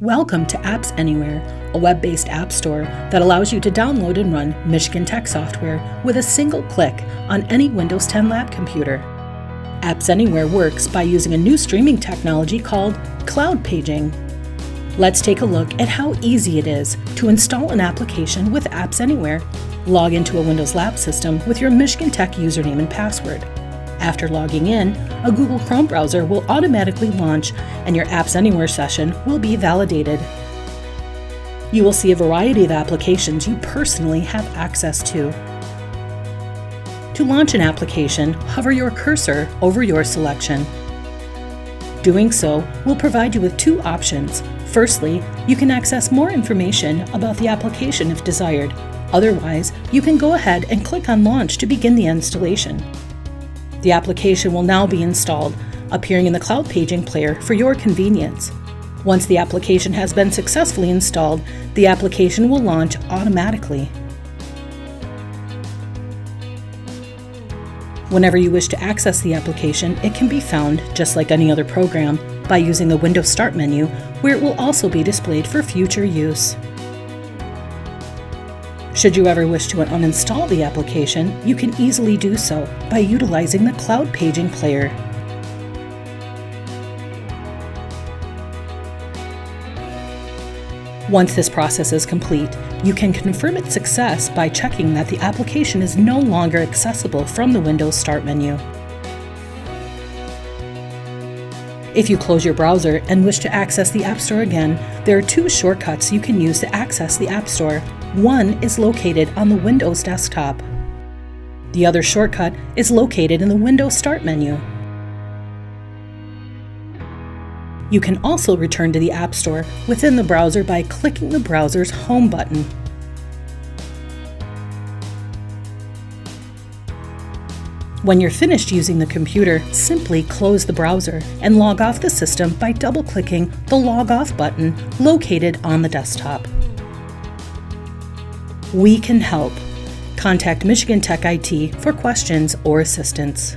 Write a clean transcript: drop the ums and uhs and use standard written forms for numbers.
Welcome to AppsAnywhere, a web-based app store that allows you to download and run Michigan Tech software with a single click on any Windows 10 lab computer. AppsAnywhere works by using a new streaming technology called Cloudpaging. Let's take a look at how easy it is to install an application with AppsAnywhere. Log into a Windows lab system with your Michigan Tech username and password. After logging in, a Google Chrome browser will automatically launch and your AppsAnywhere session will be validated. You will see a variety of applications you personally have access to. To launch an application, hover your cursor over your selection. Doing so will provide you with two options. Firstly, you can access more information about the application if desired. Otherwise, you can go ahead and click on Launch to begin the installation. The application will now be installed, appearing in the Cloudpaging player for your convenience. Once the application has been successfully installed, the application will launch automatically. Whenever you wish to access the application, it can be found, just like any other program, by using the Windows Start menu, where it will also be displayed for future use. Should you ever wish to uninstall the application, you can easily do so by utilizing the Cloudpaging player. Once this process is complete, you can confirm its success by checking that the application is no longer accessible from the Windows Start menu. If you close your browser and wish to access the App Store again, there are two shortcuts you can use to access the App Store. One is located on the Windows desktop. The other shortcut is located in the Windows Start menu. You can also return to the App Store within the browser by clicking the browser's Home button. When you're finished using the computer, simply close the browser and log off the system by double-clicking the Log Off button located on the desktop. We can help. Contact Michigan Tech IT for questions or assistance.